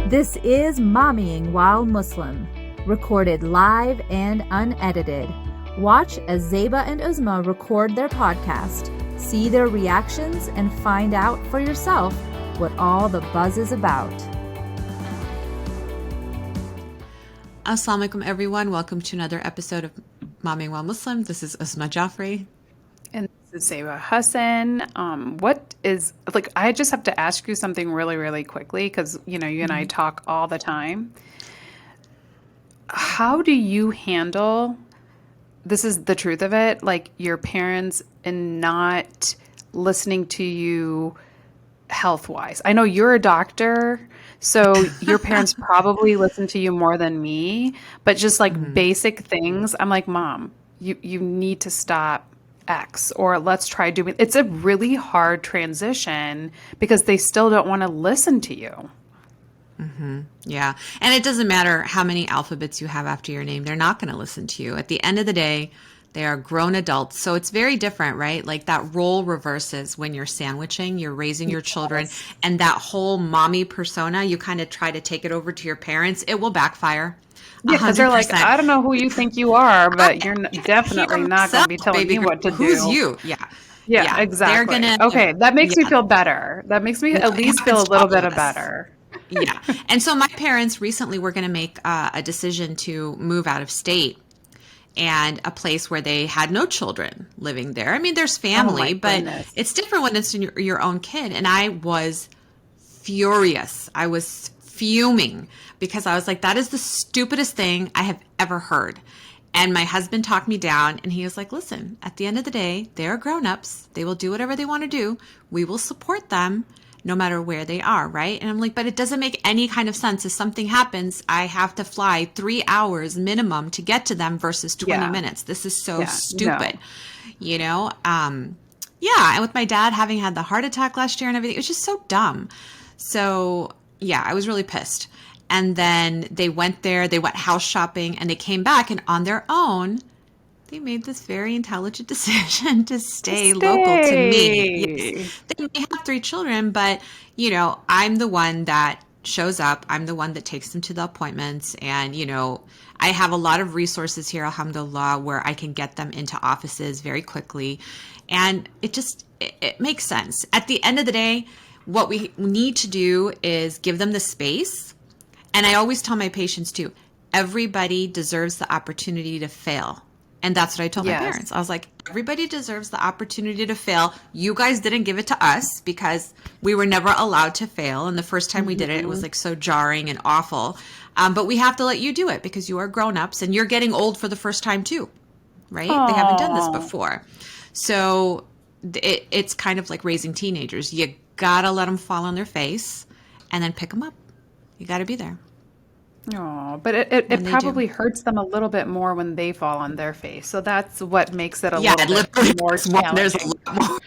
This is Mommying While Muslim, recorded live and unedited. Watch as Zeba and Uzma record their podcast, see their reactions, and find out for yourself what all the buzz is about. Assalamu alaikum, everyone. Welcome to another episode of Mommying While Muslim. This is Uzma Jaffrey. And this is Zeba Hassan. I just have to ask you something really, really quickly because, you and I talk all the time. How do you handle, this is the truth of it, like your parents and not listening to you health-wise? I know you're a doctor, so your parents probably listen to you more than me, but just like basic things, I'm like, Mom, you need to stop X, or let's try doing. It's a really hard transition because they still don't want to listen to you. Yeah. And it doesn't matter how many alphabets you have after your name. They're not going to listen to you. At the end of the day, they are grown adults. So it's very different, right? Like that role reverses when you're sandwiching, you're raising your children, and that whole mommy persona, you kind of try to take it over to your parents. It will backfire. Yeah, because they're like, I don't know who you think you are, but you're definitely not going to be telling me what to do. Who's you? Yeah, exactly. Okay, that makes me feel better. That makes me at least feel a little bit better. Yeah. And so my parents recently were going to make a decision to move out of state and a place where they had no children living there. I mean, there's family, but it's different when it's your own kid. And I was furious. I was fuming because I was like, that is the stupidest thing I have ever heard. And my husband talked me down and he was like, listen, at the end of the day, they're grown-ups. They will do whatever they want to do. We will support them no matter where they are, right? And I'm like, but it doesn't make any kind of sense. If something happens, I have to fly 3 hours minimum to get to them versus 20 minutes. This is so stupid, And with my dad having had the heart attack last year and everything, it was just so dumb. So yeah, I was really pissed. And then they went there, they went house shopping, and they came back, and on their own, they made this very intelligent decision to stay local to me. Yes. They may have 3 children, but, I'm the one that shows up. I'm the one that takes them to the appointments. And, I have a lot of resources here, alhamdulillah, where I can get them into offices very quickly. And it makes sense. At the end of the day, what we need to do is give them the space. And I always tell my patients too, everybody deserves the opportunity to fail. And that's what I told my parents. I was like, everybody deserves the opportunity to fail. You guys didn't give it to us because we were never allowed to fail. And the first time we did it, it was like so jarring and awful. But we have to let you do it because you are grown-ups and you're getting old for the first time too, right? Aww. They haven't done this before. So it's kind of like raising teenagers. You got to let them fall on their face and then pick them up. You got to be there. Oh, but it probably hurts them a little bit more when they fall on their face. So that's what makes it a little bit more challenging. There's a lot more.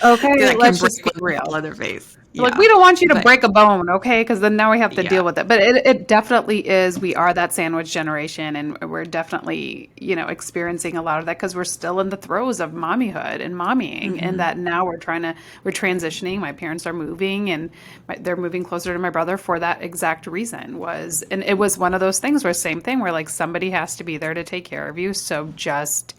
Okay, let's just be real. On their face. Yeah. Like, we don't want you to break a bone, okay? Because then now we have to deal with it. But it definitely is. We are that sandwich generation, and we're definitely, experiencing a lot of that because we're still in the throes of mommyhood and mommying, and that now we're transitioning. My parents are moving, and they're moving closer to my brother for that exact reason. And it was one of those things where same thing, where like somebody has to be there to take care of you. So just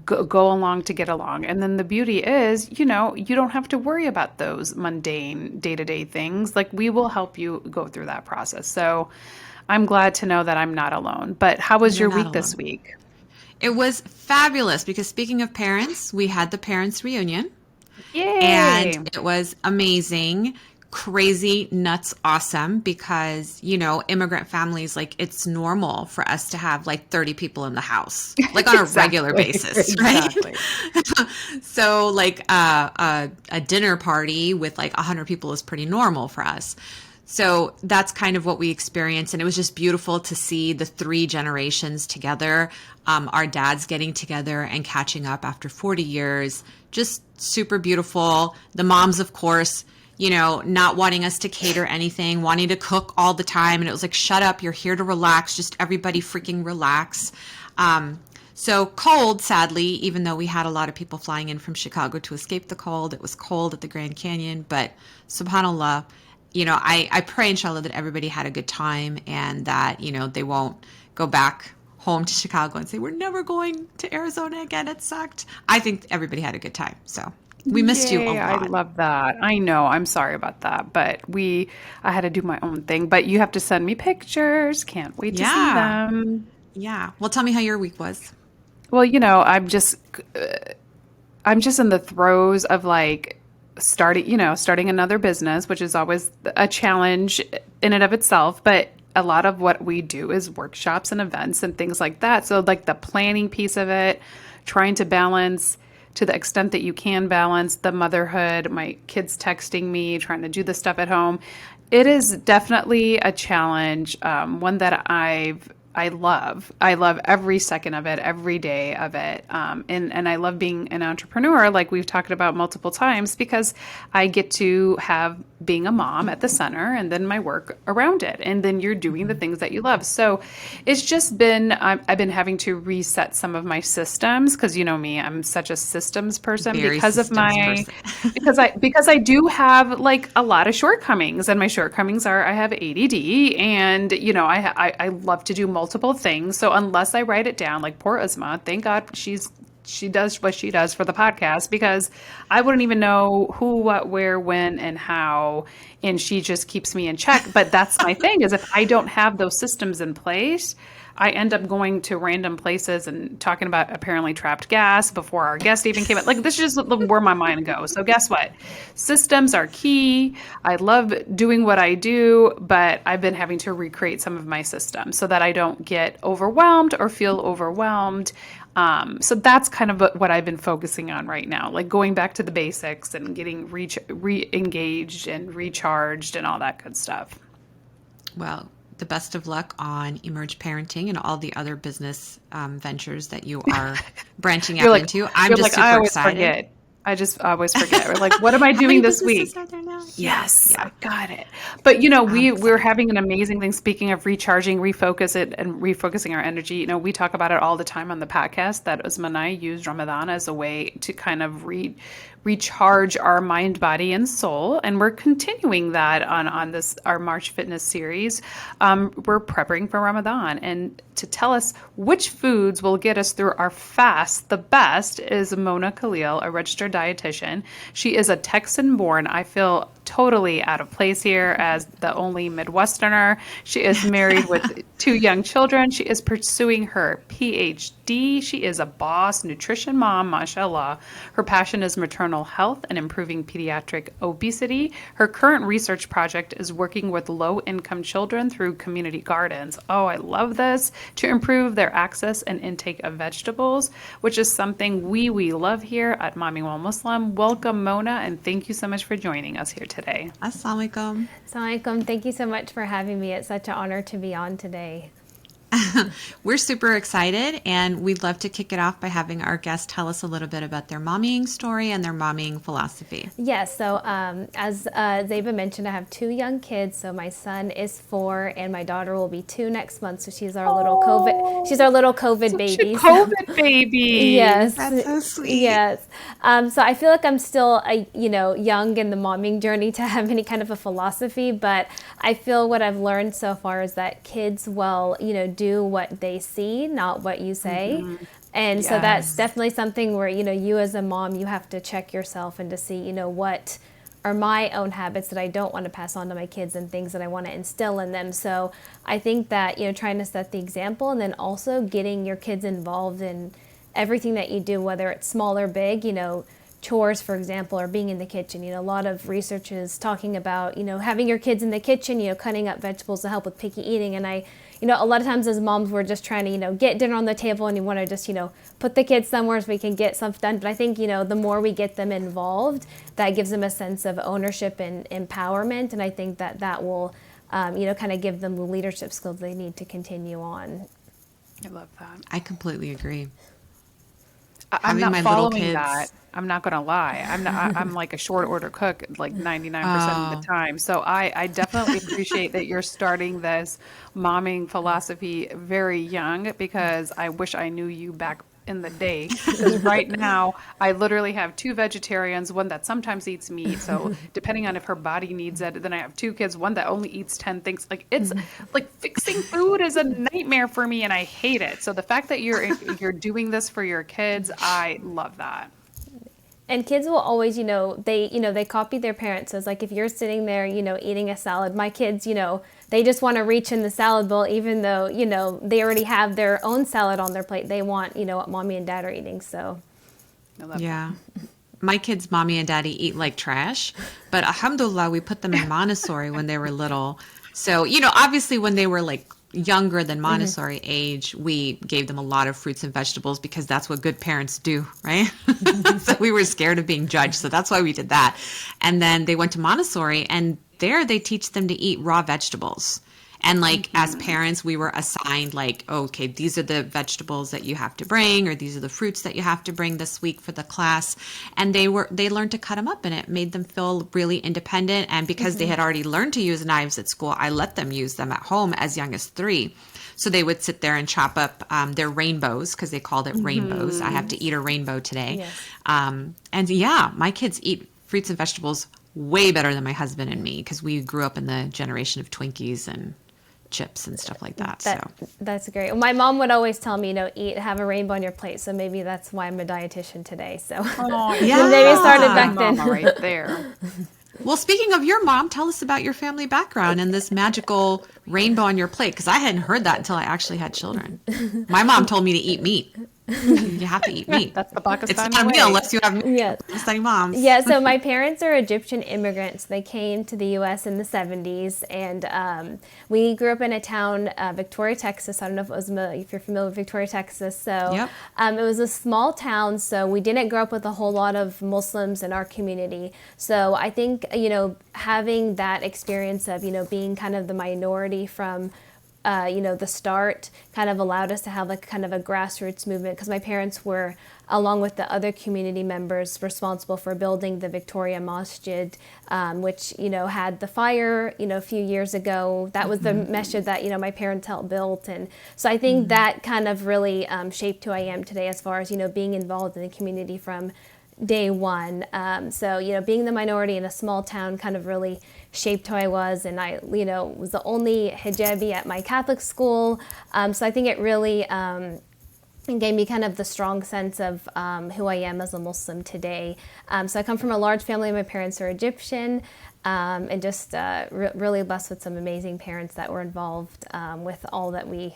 go along to get along. And then the beauty is, you don't have to worry about those mundane day-to-day things. Like, we will help you go through that process. So I'm glad to know that I'm not alone. But how was your week this week? It was fabulous because speaking of parents, we had the parents reunion. Yay! And it was amazing. Crazy, nuts, awesome, because, immigrant families, like, it's normal for us to have like 30 people in the house, like on a regular basis, right? So like a dinner party with like 100 people is pretty normal for us. So that's kind of what we experienced. And it was just beautiful to see the 3 generations together, our dads getting together and catching up after 40 years, just super beautiful. The moms, of course, not wanting us to cater anything, wanting to cook all the time. And it was like, shut up, you're here to relax. Just everybody freaking relax. So cold, sadly, even though we had a lot of people flying in from Chicago to escape the cold. It was cold at the Grand Canyon, but subhanAllah, I pray, inshallah, that everybody had a good time and that, they won't go back home to Chicago and say, we're never going to Arizona again. It sucked. I think everybody had a good time. So we missed you a Yay, I lot. love that. I know. I'm sorry about that, but I had to do my own thing. But you have to send me pictures. Can't wait to see Yeah. them. Yeah. Well, tell me how your week was. Well, I'm just in the throes of like starting another business, which is always a challenge in and of itself. But a lot of what we do is workshops and events and things like that. So like the planning piece of it, trying to balance to the extent that you can balance the motherhood, my kids texting me, trying to do the stuff at home. It is definitely a challenge, one that I love. I love every second of it, every day of it. And I love being an entrepreneur, like we've talked about multiple times, because I get to have being a mom at the center and then my work around it. And then you're doing the things that you love. So it's just been, I've been having to reset some of my systems because you know me, I'm such a systems person Very because of systems person. because I do have like a lot of shortcomings, and my shortcomings are I have ADD, and I love to do multiple things. So unless I write it down, like poor Uzma, thank God she does what she does for the podcast, because I wouldn't even know who, what, where, when, and how, and she just keeps me in check. But that's my thing, is if I don't have those systems in place, I end up going to random places and talking about apparently trapped gas before our guest even came in. Like, this is just where my mind goes. So guess what? Systems are key. I love doing what I do, but I've been having to recreate some of my systems so that I don't get overwhelmed or feel overwhelmed. So that's kind of what I've been focusing on right now, like going back to the basics and getting re-engaged and recharged and all that good stuff. Well, the best of luck on Emerge Parenting and all the other business ventures that you are branching out into. I'm just super excited. I just always forget. We're like, what am I doing this week? Are there now? Yes, yeah. I got it. But we're having an amazing thing. Speaking of recharging, refocusing our energy. We talk about it all the time on the podcast that Uzma and I use Ramadan as a way to kind of recharge our mind, body, and soul. And we're continuing that on this our March Fitness series. We're preparing for Ramadan, and to tell us which foods will get us through our fast the best is Mona Khalil, a registered dietitian. She is a Texan-born. I feel totally out of place here as the only Midwesterner. She is married with 2 young children. She is pursuing her PhD. She is a boss nutrition mom, mashallah. Her passion is maternal health and improving pediatric obesity. Her current research project is working with low-income children through community gardens. Oh, I love this. To improve their access and intake of vegetables, which is something we love here at Mommyingwhilemuslim. Welcome, Mona, and thank you so much for joining us here today. Assalamu alaikum. Assalamu alaikum. Thank you so much for having me. It's such an honor to be on today. We're super excited, and we'd love to kick it off by having our guest tell us a little bit about their mommying story and their mommying philosophy. Yes, so as Zeba mentioned, I have 2 young kids. So my son is 4, and my daughter will be 2 next month. So she's our little COVID. She's our little COVID baby. COVID baby. Yes, that's so sweet. Yes. So I feel like I'm still young in the momming journey to have any kind of a philosophy, but I feel what I've learned so far is that kids will do what they see, not what you say. Mm-hmm. And so that's definitely something where, you as a mom, you have to check yourself and to see, what are my own habits that I don't want to pass on to my kids and things that I want to instill in them. So I think that, trying to set the example and then also getting your kids involved in everything that you do, whether it's small or big, chores, for example, or being in the kitchen. A lot of research is talking about, having your kids in the kitchen, cutting up vegetables to help with picky eating. And a lot of times as moms, we're just trying to, get dinner on the table and you want to just, put the kids somewhere so we can get stuff done. But I think, the more we get them involved, that gives them a sense of ownership and empowerment. And I think that will, kind of give them the leadership skills they need to continue on. I love that. I completely agree. I'm not following that. I'm not going to lie. I'm like a short order cook, like 99% of the time. So I definitely appreciate that you're starting this momming philosophy very young, because I wish I knew you back in the day. Because right now, I literally have 2 vegetarians, one that sometimes eats meat. So depending on if her body needs it, then I have 2 kids, one that only eats 10 things. Like it's like fixing food is a nightmare for me, and I hate it. So the fact that you're doing this for your kids, I love that. And kids will always, they copy their parents. So it's like if you're sitting there, eating a salad, my kids, they just want to reach in the salad bowl, even though, they already have their own salad on their plate. They want, what mommy and dad are eating. So, I love yeah. My kids' mommy and daddy eat like trash, but alhamdulillah, we put them in Montessori when they were little. So, obviously when they were like younger than Montessori age, we gave them a lot of fruits and vegetables because that's what good parents do, right? So we were scared of being judged. So that's why we did that. And then they went to Montessori, and there they teach them to eat raw vegetables. And like as parents, we were assigned like, okay, these are the vegetables that you have to bring, or these are the fruits that you have to bring this week for the class. And they learned to cut them up, and it made them feel really independent. And because they had already learned to use knives at school, I let them use them at home as young as 3. So they would sit there and chop up their rainbows, because they called it rainbows. I have to eat a rainbow today. Yes. And yeah, my kids eat fruits and vegetables way better than my husband and me, because we grew up in the generation of Twinkies and chips and stuff like that. That's great. My mom would always tell me, have a rainbow on your plate. So maybe that's why I'm a dietitian today. So yeah. maybe it started back then. Right there. Well, speaking of your mom, tell us about your family background and this magical rainbow on your plate, because I hadn't heard that until I actually had children. My mom told me to eat meat. You have to eat meat. That's the Pakistani It's not a meal unless you have Pakistani moms. Yeah, so my parents are Egyptian immigrants. They came to the U.S. in the 70s, and we grew up in a town, Victoria, Texas. I don't know if you're familiar with Victoria, Texas. So it was a small town, so we didn't grow up with a whole lot of Muslims in our community. So I think, having that experience of, being kind of the minority from the start kind of allowed us to have like kind of a grassroots movement, because my parents were, along with the other community members, responsible for building the Victoria Masjid, which, had the fire, a few years ago. That was the masjid that, my parents helped build. And so I think that kind of really shaped who I am today, as far as, being involved in the community from day one. So, being the minority in a small town kind of really shaped who I was. And I, was the only hijabi at my Catholic school. So I think it really gave me kind of the strong sense of who I am as a Muslim today. So I come from a large family. My parents are Egyptian, and just really blessed with some amazing parents that were involved with all that we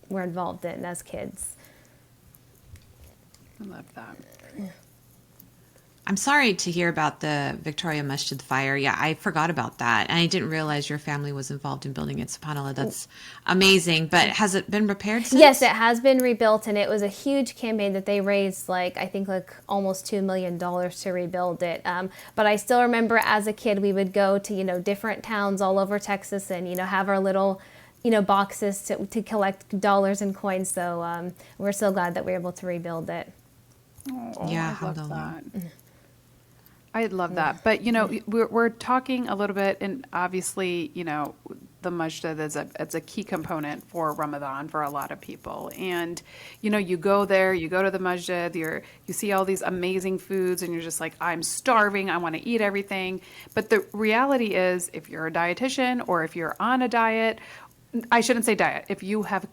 were involved in as kids. I love that. I'm sorry to hear about the Victoria Masjid fire. Yeah, I forgot about that. And I didn't realize your family was involved in building it. SubhanAllah, that's amazing. But has it been repaired since? Yes, it has been rebuilt, and it was a huge campaign that they raised, I think almost $2 million to rebuild it. But I still remember as a kid, we would go to, different towns all over Texas and, have our little, boxes to collect dollars and coins. So we're so glad that we were able to rebuild it. Oh, yeah, I love that. I love that. But, we're talking a little bit, and obviously, the masjid is a key component for Ramadan for a lot of people. And, you go there, you go to the masjid, you see all these amazing foods, and you're just like, I'm starving, I want to eat everything. But the reality is, if you're a dietitian, or if you're on a diet, I shouldn't say diet, if you have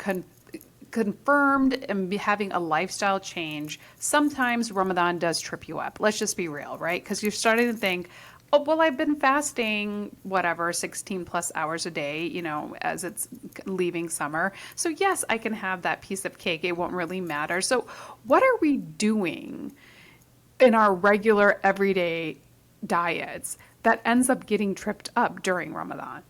confirmed and having a lifestyle change, sometimes Ramadan does trip you up. Let's just be real, right? Because you're starting to think, oh, well, I've been fasting, 16 plus hours a day, as it's leaving summer. So yes, I can have that piece of cake. It won't really matter. So what are we doing in our regular everyday diets that ends up getting tripped up during Ramadan?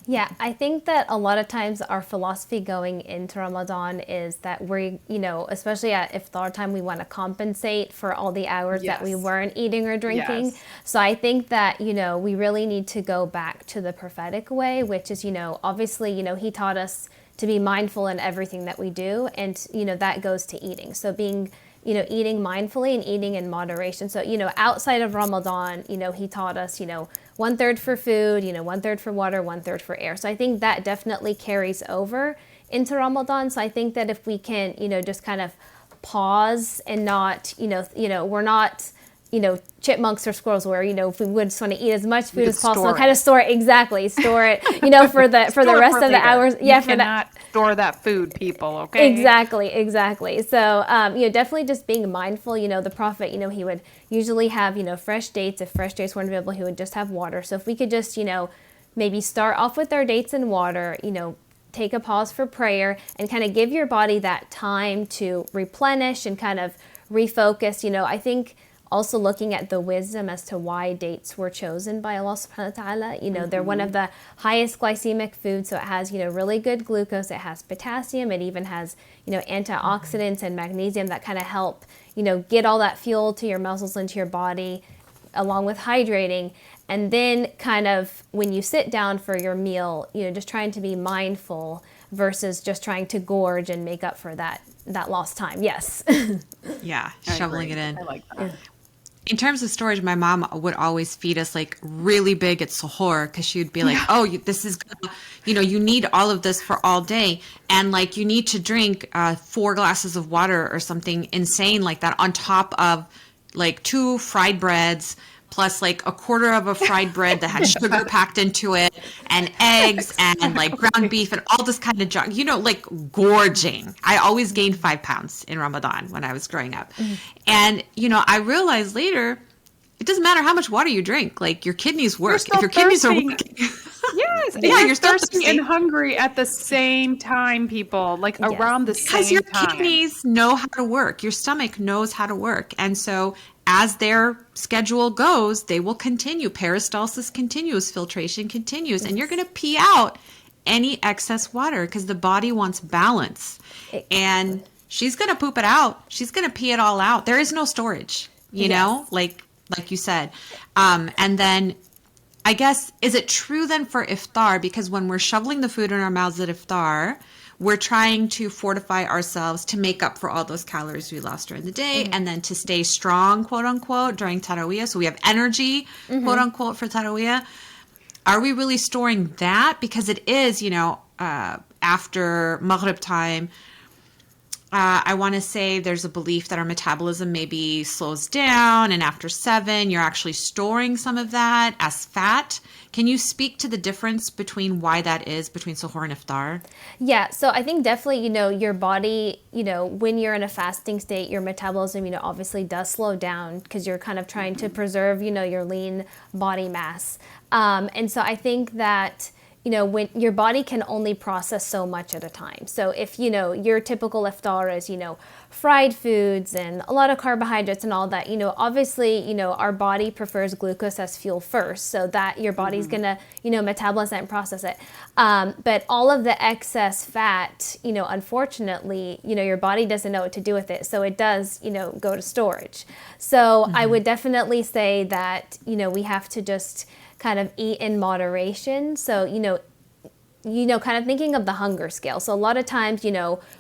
Yeah, I think that a lot of times our philosophy going into Ramadan is that we, especially at iftar time, we want to compensate for all the hours that we weren't eating or drinking. Yes. So I think that, we really need to go back to the prophetic way, which is, obviously, he taught us to be mindful in everything that we do. And, that goes to eating. So being, eating mindfully and eating in moderation. So, outside of Ramadan, he taught us, 1/3 for food, 1/3 for water, 1/3 for air. So I think that definitely carries over into Ramadan. So I think that if we can, just kind of pause and not, we're not, chipmunks or squirrels where, if we would just want to eat as much food as possible, kind of store it, store it, for the rest of the hours. Yeah, you cannot store that food, people, okay? Exactly. So, definitely just being mindful, the prophet, he would usually have, fresh dates. If fresh dates weren't available, he would just have water. So if we could just, maybe start off with our dates and water, take a pause for prayer and kind of give your body that time to replenish and kind of refocus. I think also looking at the wisdom as to why dates were chosen by Allah subhanahu wa ta'ala. They're one of the highest glycemic foods, so it has, really good glucose, it has potassium, it even has, antioxidants and magnesium that kind of help, get all that fuel to your muscles into your body, along with hydrating. And then kind of when you sit down for your meal, just trying to be mindful versus just trying to gorge and make up for that lost time. Yes. Yeah, shoveling it in. I like that. In terms of storage, my mom would always feed us like really big at suhoor because she would be like, oh, this is, you need all of this for all day. And like, you need to drink 4 glasses of water or something insane like that on top of like 2 fried breads, plus like a quarter of a fried bread that had sugar packed into it and eggs and like ground beef and all this kind of junk, like gorging. I always gained 5 pounds in Ramadan when I was growing up. And, I realized later, it doesn't matter how much water you drink, like your kidneys work. If your kidneys are working. Yes. Yeah, you're thirsty and hungry at the same time, people, like around the same time. Because your kidneys know how to work. Your stomach knows how to work. And so as their schedule goes, they will continue. Peristalsis continues, filtration continues, and you're going to pee out any excess water because the body wants balance. And she's going to poop it out. She's going to pee it all out. There is no storage, you know, like you said. And then I guess, is it true then for iftar? Because when we're shoveling the food in our mouths at iftar, we're trying to fortify ourselves to make up for all those calories we lost during the day and then to stay strong, quote unquote, during Taraweeh. So we have energy, quote unquote, for Taraweeh. Are we really storing that? Because it is, after Maghrib time, I want to say there's a belief that our metabolism maybe slows down, and after 7, you're actually storing some of that as fat. Can you speak to the difference between why that is between suhoor and iftar? Yeah, so I think definitely, your body, when you're in a fasting state, your metabolism, obviously does slow down because you're kind of trying to preserve, your lean body mass. And so I think that, when your body can only process so much at a time. So if, your typical iftar is, fried foods and a lot of carbohydrates and all that, obviously, our body prefers glucose as fuel first. So that your body's going to, metabolize that and process it. But all of the excess fat, unfortunately, your body doesn't know what to do with it. So it does, go to storage. So I would definitely say that, we have to just kind of eat in moderation. So, kind of thinking of the hunger scale. So a lot of times,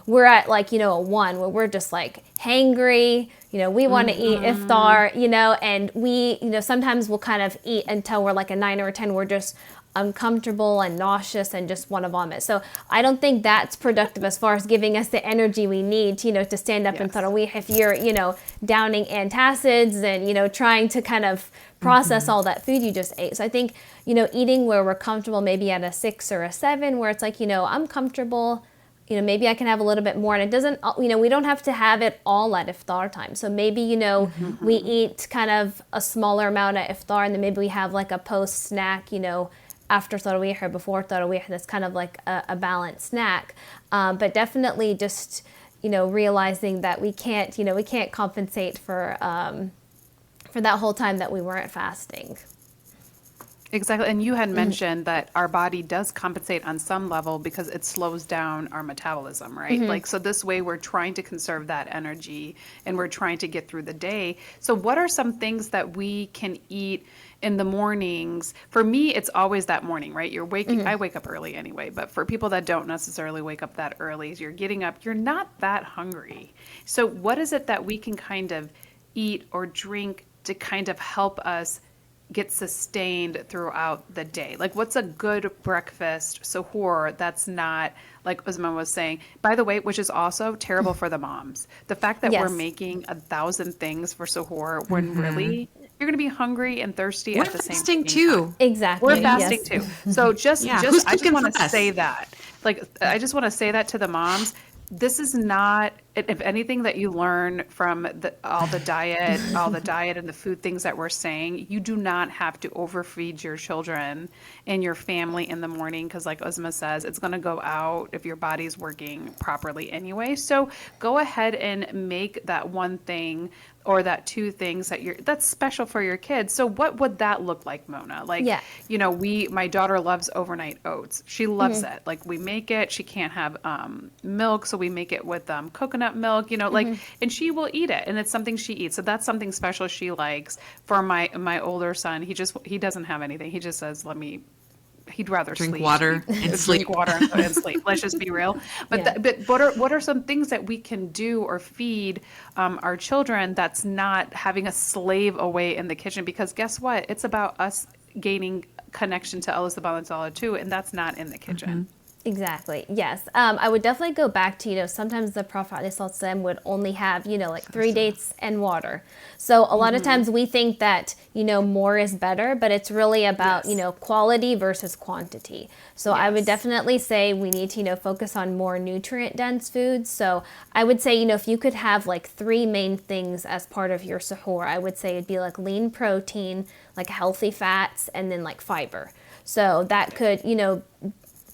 we're at like, a 1 where we're just like hangry, we want to eat iftar, and we, sometimes we'll kind of eat until we're like a 9 or a 10. We're just uncomfortable and nauseous and just want to vomit. So I don't think that's productive as far as giving us the energy we need to, to stand up in Taraweeh. If you're, downing antacids and, trying to kind of process all that food you just ate. So I think, eating where we're comfortable, maybe at a 6 or a 7, where it's like, I'm comfortable, maybe I can have a little bit more. And it doesn't, we don't have to have it all at iftar time. So maybe, we eat kind of a smaller amount at iftar, and then maybe we have like a post snack, after Taraweeh or before Taraweeh, that's kind of like a balanced snack. But definitely just, realizing that we can't compensate for that whole time that we weren't fasting. Exactly. And you had mentioned that our body does compensate on some level because it slows down our metabolism, right? Like, so this way we're trying to conserve that energy and we're trying to get through the day. So what are some things that we can eat in the mornings? For me, it's always that morning, right? You're waking, I wake up early anyway, but for people that don't necessarily wake up that early, you're getting up, you're not that hungry. So what is it that we can kind of eat or drink to kind of help us get sustained throughout the day? Like, what's a good breakfast suhoor that's not, like Uzma was saying, by the way, which is also terrible for the moms. The fact that we're Yes. making 1,000 things for suhoor when really you're going to be hungry and thirsty We're at the same fasting time. too. We're Exactly. fasting Yes. too. So Yeah, who's I just cooking want for to us? say that. Like, I just want to say that to the moms. This is not, if anything that you learn from all the diet and the food things that we're saying, you do not have to overfeed your children and your family in the morning because, like Uzma says, it's going to go out if your body's working properly anyway. So go ahead and make that one thing or that two things that's special for your kids. So what would that look like, Mona? Like, Yeah. my daughter loves overnight oats. She loves it. Like, we make it. She can't have milk, so we make it with coconut milk, and she will eat it, and it's something she eats. So that's something special she likes. For my older son, he doesn't have anything. He just says, he'd rather Drink sleep. water and sleep. Drink water and sleep. Let's just be real. But Yeah. but what are some things that we can do or feed our children that's not having a slave away in the kitchen? Because guess what? It's about us gaining connection to Allah subhanahu wa ta'ala too, and that's not in the kitchen. Exactly. Yes. I would definitely go back to, sometimes the Prophet ﷺ would only have, like 3 dates and water. So a lot of times we think that, more is better, but it's really about, Yes. quality versus quantity. So I would Yes. definitely say we need to, focus on more nutrient dense foods. So I would say, if you could have like 3 main things as part of your suhoor, I would say it'd be like lean protein, like healthy fats, and then like fiber. So that could,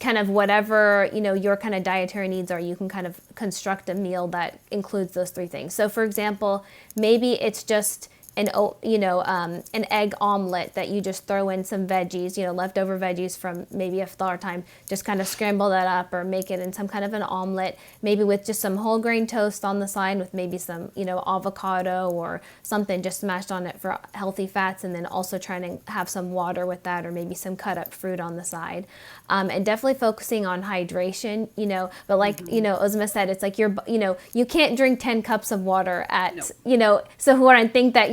kind of whatever your kind of dietary needs are, you can kind of construct a meal that includes those 3 things. So for example, maybe it's just an egg omelet that you just throw in some veggies, leftover veggies from maybe iftar time, just kind of scramble that up or make it in some kind of an omelet, maybe with just some whole grain toast on the side with maybe some, avocado or something just smashed on it for healthy fats, and then also trying to have some water with that, or maybe some cut up fruit on the side. And definitely focusing on hydration, but like, Uzma said, it's like you can't drink 10 cups of water at, suhoor and think that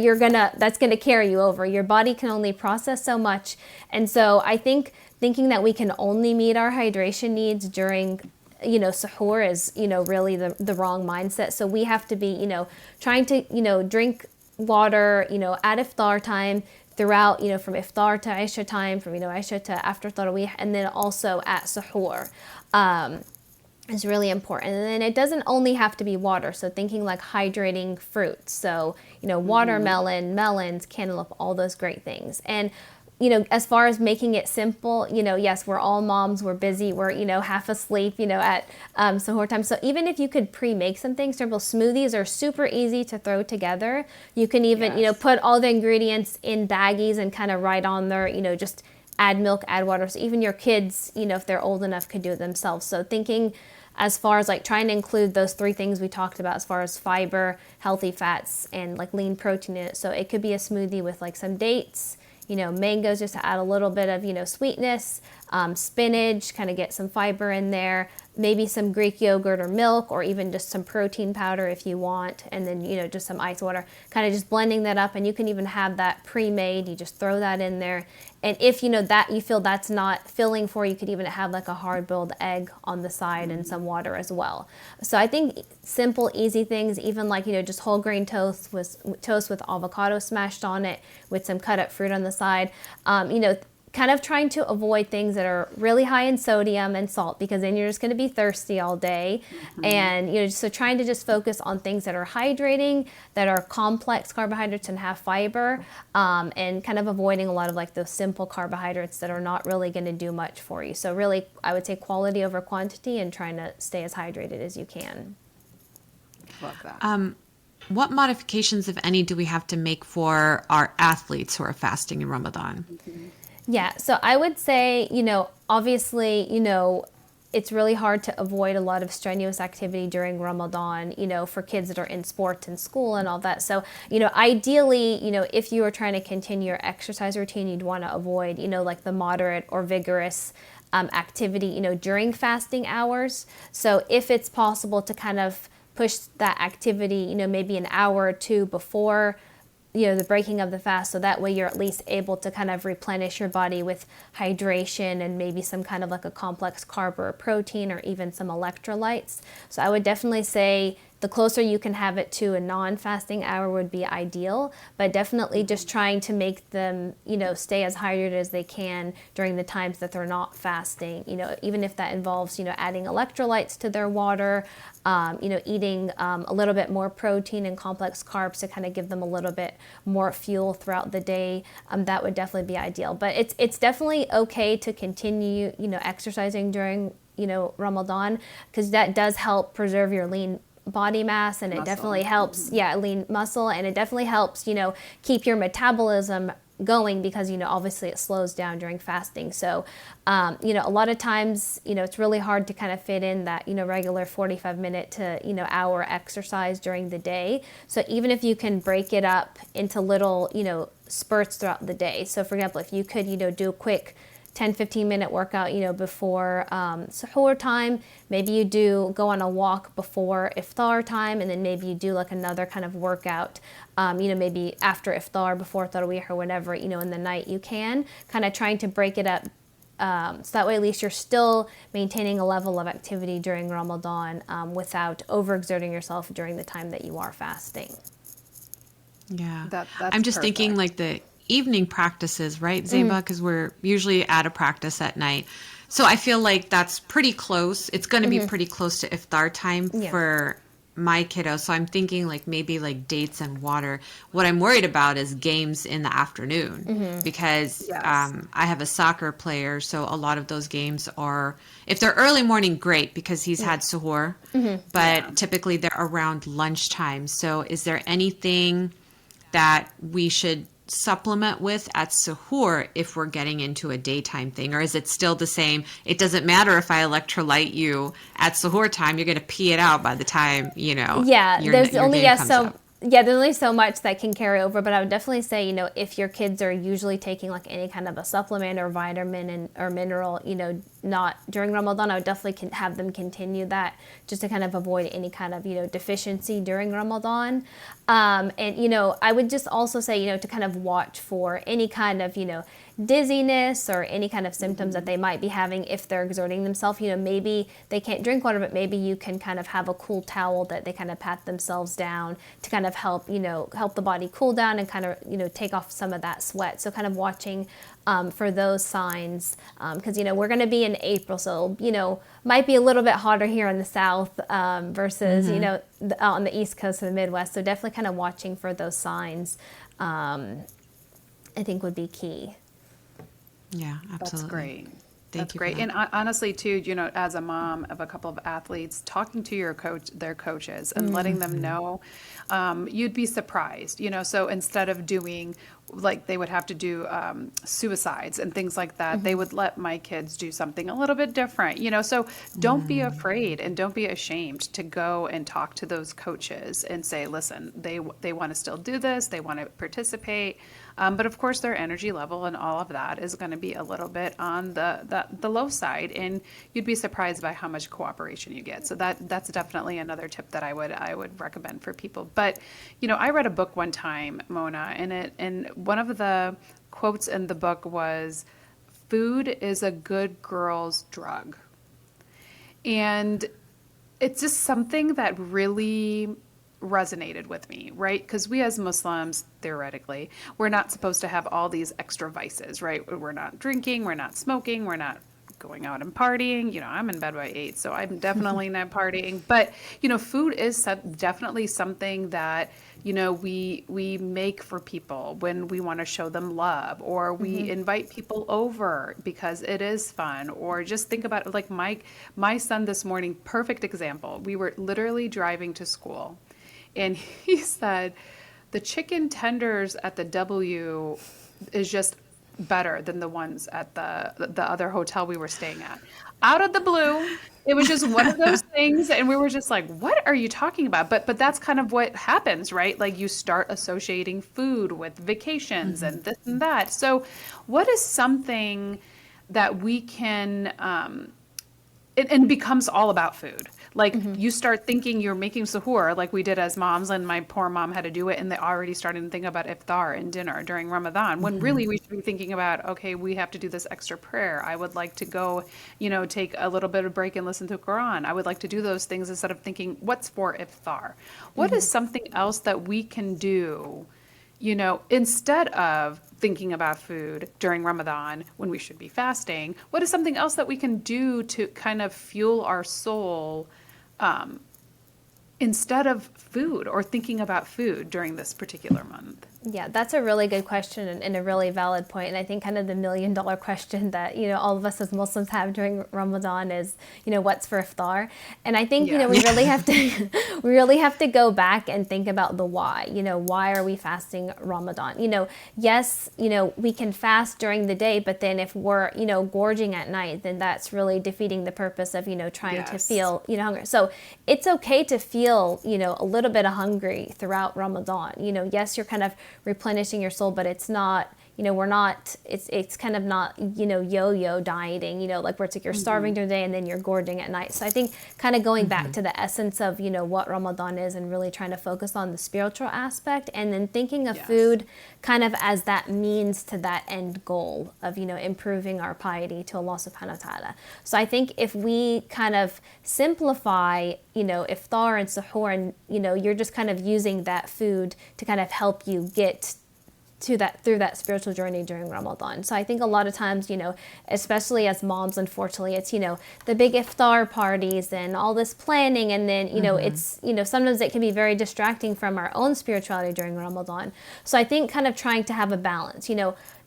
that's gonna carry you over. Your body can only process so much. And so I think thinking that we can only meet our hydration needs during suhoor is, really the wrong mindset. So we have to be, trying to, drink water, at iftar time, throughout, from iftar to Isha time, from, Isha to after tarawih, and then also at suhoor. Is really important. And then it doesn't only have to be water. So thinking like hydrating fruits. So, watermelon, melons, cantaloupe, all those great things. And, as far as making it simple, yes, we're all moms, we're busy, we're, half asleep, at suhoor time. So even if you could pre-make some things, simple smoothies are super easy to throw together. You can even, put all the ingredients in baggies and kind of write on there, just add milk, add water. So even your kids, if they're old enough, could do it themselves. So thinking as far as like trying to include those 3 things we talked about, as far as fiber, healthy fats, and like lean protein in it. So it could be a smoothie with like some dates, mangoes, just to add a little bit of, sweetness, spinach, kind of get some fiber in there, maybe some Greek yogurt or milk, or even just some protein powder if you want, and then, just some ice water, kind of just blending that up. And you can even have that pre-made, you just throw that in there. And if that you feel that's not filling for you, could even have like a hard-boiled egg on the side and some water as well. So I think simple, easy things, even like, just whole grain toast with avocado smashed on it, with some cut up fruit on the side, kind of trying to avoid things that are really high in sodium and salt, because then you're just going to be thirsty all day. And so trying to just focus on things that are hydrating, that are complex carbohydrates and have fiber, and kind of avoiding a lot of like those simple carbohydrates that are not really going to do much for you. So really, I would say quality over quantity, and trying to stay as hydrated as you can. Love that. What modifications, if any, do we have to make for our athletes who are fasting in Ramadan? Yeah, so I would say, obviously, it's really hard to avoid a lot of strenuous activity during Ramadan, for kids that are in sports and school and all that. So, ideally, if you are trying to continue your exercise routine, you'd want to avoid, like the moderate or vigorous activity, during fasting hours. So if it's possible to kind of push that activity, maybe an hour or 2 before the breaking of the fast, so that way you're at least able to kind of replenish your body with hydration and maybe some kind of like a complex carb or a protein or even some electrolytes. So I would definitely say the closer you can have it to a non-fasting hour would be ideal, but definitely just trying to make them, stay as hydrated as they can during the times that they're not fasting, even if that involves, adding electrolytes to their water, eating a little bit more protein and complex carbs to kind of give them a little bit more fuel throughout the day. That would definitely be ideal, but it's definitely okay to continue, exercising during, Ramadan, because that does help preserve your lean body mass, and it definitely helps lean muscle, and it definitely helps keep your metabolism going, because obviously it slows down during fasting. So a lot of times it's really hard to kind of fit in that regular 45-minute to hour exercise during the day. So even if you can break it up into little spurts throughout the day, so for example, if you could do a quick 10-15-minute workout, before suhoor time. Maybe you do go on a walk before iftar time, and then maybe you do like another kind of workout, maybe after iftar, before tarawih or whatever, in the night you can. Kind of trying to break it up, so that way at least you're still maintaining a level of activity during Ramadan without overexerting yourself during the time that you are fasting. Yeah. That's I'm just perfect. thinking like the evening practices, right, Zeba? Because we're usually at a practice at night. So I feel like that's pretty close. It's going to be pretty close to iftar time for my kiddo. So I'm thinking like maybe like dates and water. What I'm worried about is games in the afternoon, because I have a soccer player. So a lot of those games are, if they're early morning, great, because he's had suhoor, but typically they're around lunchtime. So is there anything that we should supplement with at suhoor if we're getting into a daytime thing, or is it still the same? It doesn't matter if I electrolyte you at suhoor time, you're going to pee it out by the time there's only comes up. there's only so much that can carry over, but I would definitely say, if your kids are usually taking like any kind of a supplement or vitamin or mineral, not during Ramadan, I would definitely have them continue that, just to kind of avoid any kind of, deficiency during Ramadan. And, I would just also say, to kind of watch for any kind of, dizziness or any kind of symptoms that they might be having if they're exerting themselves. Maybe they can't drink water, but maybe you can kind of have a cool towel that they kind of pat themselves down to kind of help, help the body cool down and kind of, take off some of that sweat. So kind of watching for those signs, because, we're going to be in April, so, might be a little bit hotter here in the South versus, on the East Coast of the Midwest. So definitely kind of watching for those signs, I think would be key. Yeah, absolutely. That's great. Thank you for Great. that. And honestly, too, as a mom of a couple of athletes, talking to their coaches and letting them know, you'd be surprised, so instead of doing, like they would have to do suicides and things like that, they would let my kids do something a little bit different, so don't be afraid and don't be ashamed to go and talk to those coaches and say, listen, they want to still do this, they want to participate. But of course, their energy level and all of that is going to be a little bit on the low side, and you'd be surprised by how much cooperation you get. So that's definitely another tip that I would recommend for people. But I read a book one time, Mona, and one of the quotes in the book was, "Food is a good girl's drug," and it's just something that really resonated with me, right? Because we as Muslims, theoretically, we're not supposed to have all these extra vices, right? We're not drinking, we're not smoking, we're not going out and partying. I'm in bed by 8, so I'm definitely not partying. But, food is definitely something that, we make for people when we want to show them love, or we invite people over because it is fun, or just think about it. Like my son this morning, perfect example. We were literally driving to school, and he said, the chicken tenders at the W is just better than the ones at the other hotel we were staying at. Out of the blue, it was just one of those things, and we were just like, what are you talking about? But that's kind of what happens, right? Like you start associating food with vacations and this and that. So what is something that we can it becomes all about food. Like you start thinking you're making suhoor like we did as moms, and my poor mom had to do it, and they already started to think about iftar and dinner during Ramadan, when really we should be thinking about, okay, we have to do this extra prayer. I would like to go, take a little bit of break and listen to Quran. I would like to do those things instead of thinking, what's for iftar? What is something else that we can do, instead of thinking about food during Ramadan when we should be fasting? What is something else that we can do to kind of fuel our soul instead of food or thinking about food during this particular month? Yeah, that's a really good question and a really valid point. And I think kind of the $1,000,000 question that, all of us as Muslims have during Ramadan is, what's for iftar? And I think, we really have to, we really have to go back and think about the why. Why are we fasting Ramadan? Yes, we can fast during the day, but then if we're, gorging at night, then that's really defeating the purpose of, trying to feel, hunger. So it's okay to feel, a little bit of hungry throughout Ramadan. Yes, you're kind of replenishing your soul, but it's not, it's kind of not, yo-yo dieting, like where it's like you're starving during the day and then you're gorging at night. So I think kind of going back to the essence of, what Ramadan is and really trying to focus on the spiritual aspect, and then thinking of food kind of as that means to that end goal of, improving our piety to Allah subhanahu wa ta'ala. So I think if we kind of simplify, iftar and suhoor, and, you're just kind of using that food to kind of help you get to that, through that spiritual journey during Ramadan. So I think a lot of times, especially as moms, unfortunately, it's, the big iftar parties and all this planning. And then, it's, sometimes it can be very distracting from our own spirituality during Ramadan. So I think kind of trying to have a balance,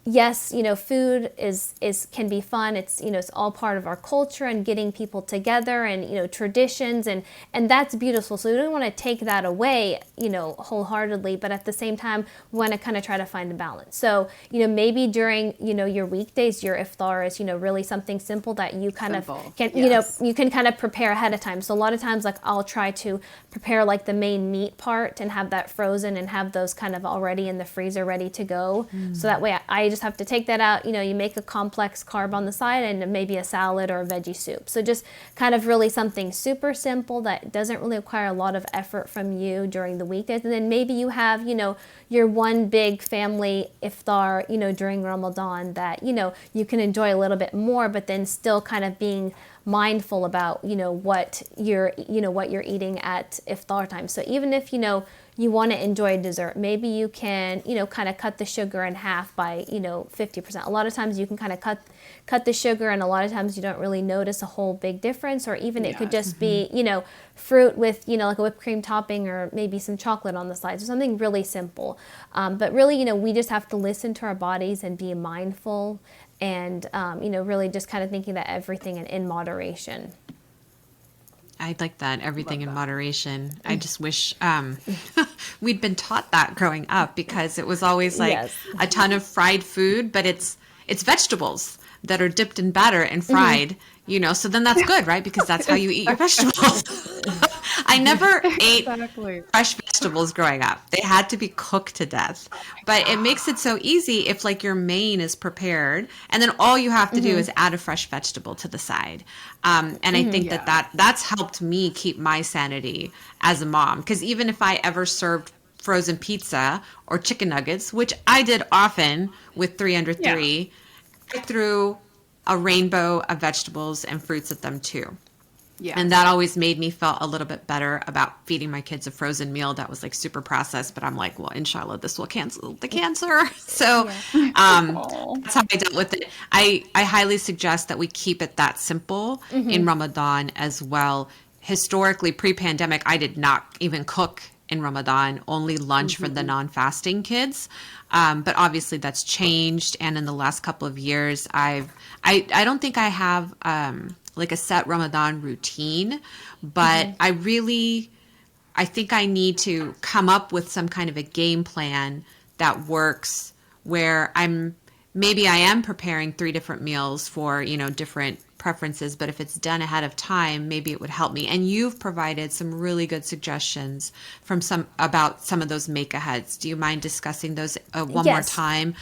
yes, food is can be fun. It's, it's all part of our culture and getting people together and, traditions, and that's beautiful. So we don't want to take that away, wholeheartedly, but at the same time, we want to kind of try to find a balance. So, maybe during, your weekdays, your iftar is, really something simple that you kind of can, you can kind of prepare ahead of time. So a lot of times, like I'll try to prepare like the main meat part and have that frozen and have those kind of already in the freezer ready to go. So that way I just have to take that out, you make a complex carb on the side and maybe a salad or a veggie soup. So just kind of really something super simple that doesn't really require a lot of effort from you during the weekdays. And then maybe you have, your one big family iftar, during Ramadan that, you can enjoy a little bit more, but then still kind of being mindful about, what you're eating at iftar time. So even if, you want to enjoy a dessert, maybe you can, kind of cut the sugar in half by, 50%. A lot of times you can kind of cut the sugar, and a lot of times you don't really notice a whole big difference, or even it could just be, fruit with, like a whipped cream topping, or maybe some chocolate on the sides, or something really simple. But really, we just have to listen to our bodies and be mindful, and, really just kind of thinking that everything in moderation. I like that, everything in moderation. I just wish we'd been taught that growing up, because it was always like a ton of fried food, but it's vegetables that are dipped in batter and fried, so then that's good, right? Because that's how you eat your vegetables. I never ate fresh vegetables growing up. They had to be cooked to death. But it makes it so easy if like your main is prepared, and then all you have to do is add a fresh vegetable to the side. And I think that's helped me keep my sanity as a mom. Because even if I ever served frozen pizza or chicken nuggets, which I did often with 3 under 3, I threw a rainbow of vegetables and fruits at them too. Yeah. And that always made me feel a little bit better about feeding my kids a frozen meal that was like super processed. But I'm like, well, inshallah, this will cancel the cancer. So that's how I dealt with it. I highly suggest that we keep it that simple in Ramadan as well. Historically, pre-pandemic, I did not even cook in Ramadan, only lunch for the non-fasting kids. But obviously that's changed. And in the last couple of years, I don't think I have like a set Ramadan routine, but I think I need to come up with some kind of a game plan that works, where I'm maybe I am preparing 3 different meals for, different preferences, but if it's done ahead of time, maybe it would help me. And you've provided some really good suggestions about some of those make aheads. Do you mind discussing those one more time,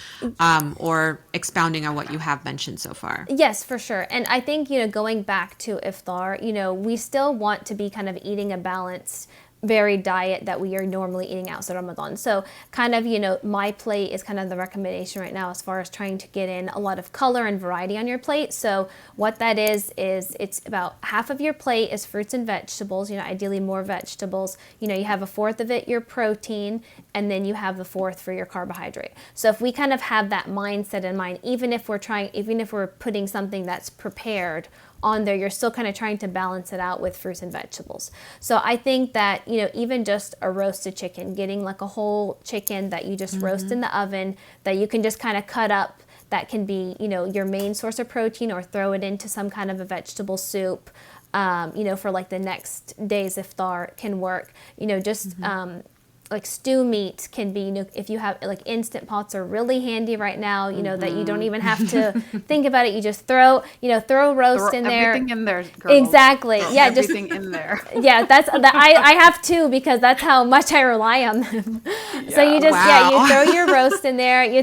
or expounding on what you have mentioned so far? Yes, for sure. And I think, going back to iftar, we still want to be kind of eating a balanced, varied diet that we are normally eating outside Ramadan. So kind of, my plate is kind of the recommendation right now as far as trying to get in a lot of color and variety on your plate. So what that is it's about half of your plate is fruits and vegetables, ideally more vegetables. You have a fourth of it your protein, and then you have the fourth for your carbohydrate. So if we kind of have that mindset in mind, even if we're putting something that's prepared on there, you're still kind of trying to balance it out with fruits and vegetables. So I think that, even just a roasted chicken, getting like a whole chicken that you just roast in the oven, that you can just kind of cut up, that can be, your main source of protein, or throw it into some kind of a vegetable soup, for like the next day's iftar can work. Like stew meat can be, if you have like Instant Pots are really handy right now, that you don't even have to think about it. You just throw roast in there. Everything in there, girls. Exactly. Throw yeah, everything in there. Yeah, I have two, because that's how much I rely on them. Yeah. So you just you throw your roast in there. You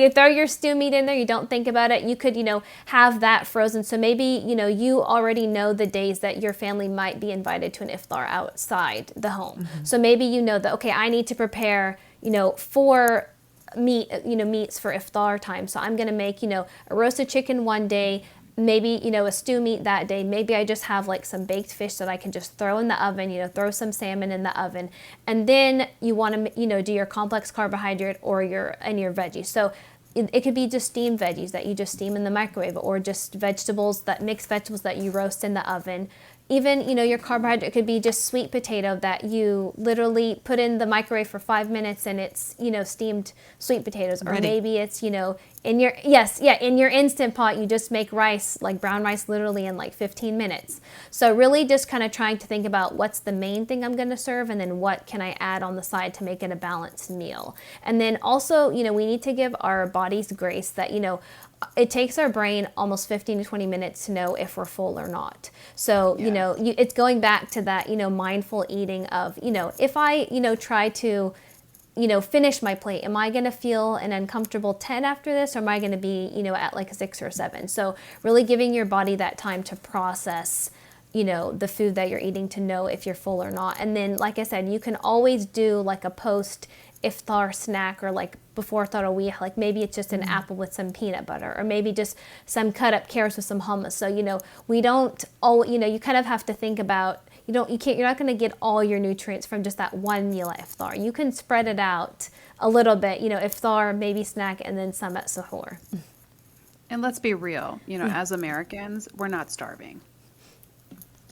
throw your stew meat in there. You don't think about it. You could have that frozen. So maybe you already know the days that your family might be invited to an iftar outside the home. So maybe that, okay, I need to prepare 4 meats for iftar time. So I'm going to make a roasted chicken one day, maybe a stew meat that day. Maybe I just have like some baked fish that I can just throw in the oven, throw some salmon in the oven. And then you want to do your complex carbohydrate or your veggies. So it could be just steamed veggies that you just steam in the microwave, or just mixed vegetables that you roast in the oven. Even, your carbohydrate could be just sweet potato that you literally put in the microwave for 5 minutes, and it's, steamed sweet potatoes. Or maybe it's, in your Instant Pot, you just make rice, like brown rice, literally in like 15 minutes. So really just kind of trying to think about what's the main thing I'm going to serve, and then what can I add on the side to make it a balanced meal. And then also, we need to give our bodies grace that, it takes our brain almost 15 to 20 minutes to know if we're full or not. So, it's going back to that, mindful eating of, if I, try to, finish my plate, am I going to feel an uncomfortable 10 after this, or am I going to be, at like a 6 or 7? So really giving your body that time to process, the food that you're eating, to know if you're full or not. And then, like I said, you can always do like a post iftar snack, or like before tarawih, like maybe it's just an apple with some peanut butter, or maybe just some cut up carrots with some hummus. So we don't you kind of have to think about, you're not going to get all your nutrients from just that one meal at iftar. You can spread it out a little bit, iftar, maybe snack, and then some at suhoor. And let's be real, as Americans, we're not starving.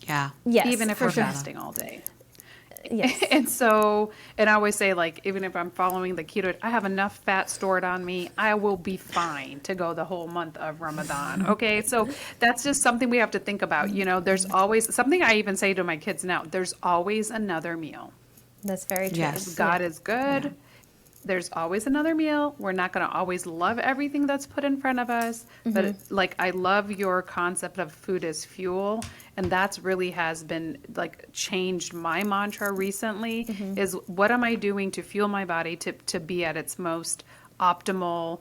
Yeah. Yes, even if we're fasting all day. Yes. And I always say, like, even if I'm following the keto, I have enough fat stored on me, I will be fine to go the whole month of Ramadan. Okay. So that's just something we have to think about. There's always something I even say to my kids now, there's always another meal. That's very true. Yes. God is good. Yeah. There's always another meal. We're not going to always love everything that's put in front of us. But I love your concept of food as fuel. And that's really has been changed my mantra recently, is what am I doing to fuel my body to be at its most optimal,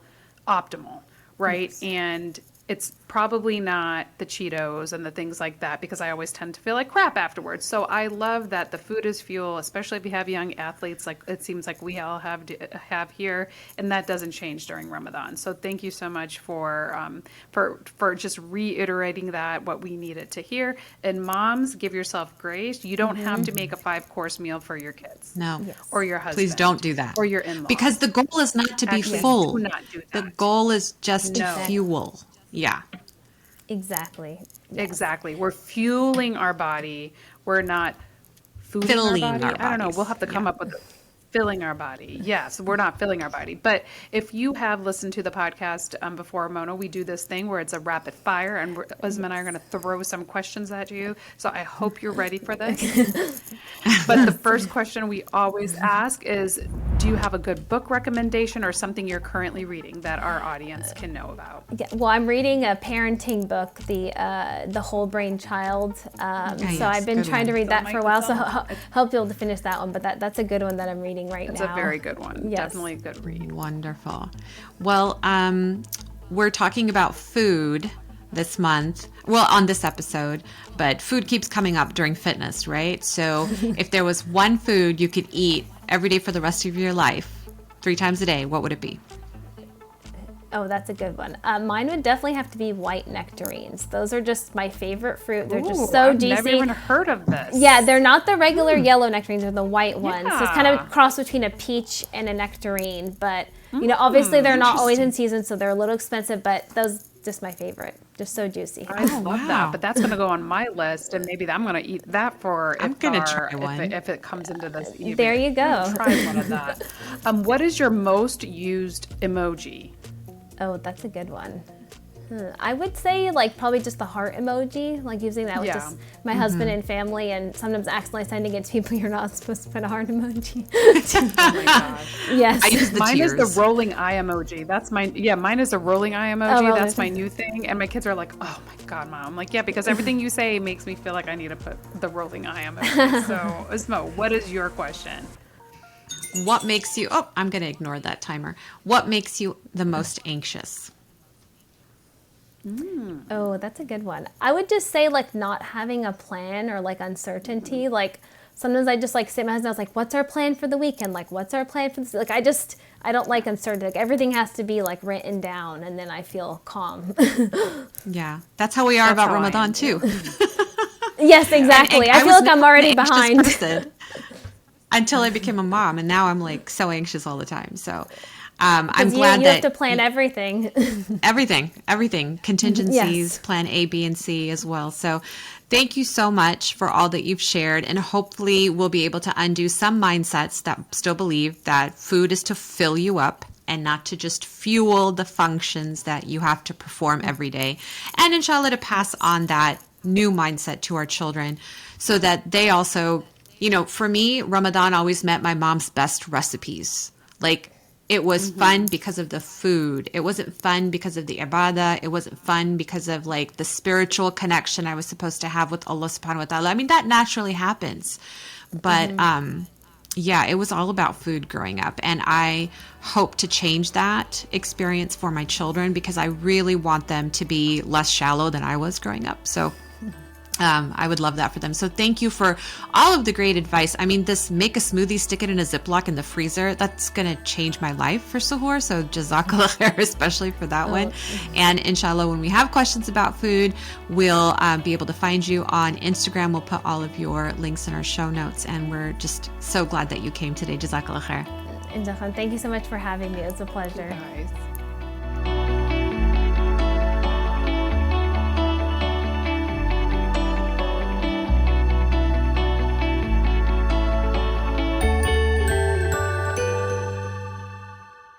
right? Yes. And it's probably not the Cheetos and the things like that, because I always tend to feel like crap afterwards. So I love that the food is fuel, especially if you have young athletes, like it seems like we all have here, and that doesn't change during Ramadan. So thank you so much for just reiterating that, what we needed to hear. And moms, give yourself grace. You don't have to make a 5-course meal for your kids. No. Yes. Or your husband. Please don't do that. Or your in-laws. Because the goal is not to be full. Do not do that. The goal is just to fuel. Yeah. Exactly. Yes. Exactly. We're fueling our body. We're not filling our body. Our I don't know. We'll have to come up with filling our body. Yes, we're not filling our body. But if you have listened to the podcast before, Mona, we do this thing where it's a rapid fire, and Uzma and I are going to throw some questions at you. So I hope you're ready for this. But the first question we always ask is, do you have a good book recommendation or something you're currently reading that our audience can know about? Yeah, well, I'm reading a parenting book, the Whole Brain Child. So I've been trying to read that for a while. So hope you'll finish that one. But that's a good one that I'm reading right now. It's a very good one. Yes. Definitely a good read. Wonderful. Well, we're talking about food this month, well, on this episode, but food keeps coming up during fitness, right? So if there was one food you could eat every day for the rest of your life, 3 times a day, what would it be? Oh, that's a good one. Mine would definitely have to be white nectarines. Those are just my favorite fruit. They're just so juicy. I've never even heard of this. Yeah, they're not the regular yellow nectarines, they're the white ones. So it's kind of a cross between a peach and a nectarine, but obviously they're not always in season, so they're a little expensive, but those just my favorite. Just so juicy. I love that, but that's going to go on my list, and maybe I'm going to eat that for I'm going to try one. If it comes into this evening. There you go. Try one of that. What is your most used emoji? Oh, that's a good one. I would say probably just the heart emoji, using that with just my husband and family, and sometimes accidentally sending it to people you're not supposed to put a heart emoji. Oh my gosh. Yes. I use the mine tears. is the rolling eye emoji. That's my mine is a rolling eye emoji. That's my new thing. And my kids are like, oh my God, Mom. I'm like, yeah, because everything you say makes me feel like I need to put the rolling eye emoji. So Uzma, what is your question? What makes you, I'm going to ignore that timer. What makes you the most anxious? Oh, that's a good one. I would just say not having a plan or uncertainty. Sometimes I just sit my husband. I was like, "What's our plan for the weekend? What's our plan for this?" I don't like uncertainty. Everything has to be written down, and then I feel calm. Yeah, that's how we are about Ramadan too. Yes, exactly. I feel like I'm already behind. Until I became a mom, and now I'm so anxious all the time. So. I'm glad you that have to plan everything. everything, contingencies, Yes. plan A, B, and C as well. So thank you so much for all that you've shared. And hopefully we'll be able to undo some mindsets that still believe that food is to fill you up and not to just fuel the functions that you have to perform every day. And inshallah, to pass on that new mindset to our children so that they also, for me, Ramadan always meant my mom's best recipes. It was fun because of the food. It wasn't fun because of the ibadah. It wasn't fun because of the spiritual connection I was supposed to have with Allah subhanahu wa ta'ala. I mean, that naturally happens. But it was all about food growing up. And I hope to change that experience for my children because I really want them to be less shallow than I was growing up. So I would love that for them. So thank you for all of the great advice. I mean, this make a smoothie, stick it in a Ziploc in the freezer, that's going to change my life for suhoor. So jazakallah khair, especially for that one. And inshallah, when we have questions about food, we'll be able to find you on Instagram. We'll put all of your links in our show notes. And we're just so glad that you came today. Jazakallah khair. Thank you so much for having me. It was a pleasure. Nice.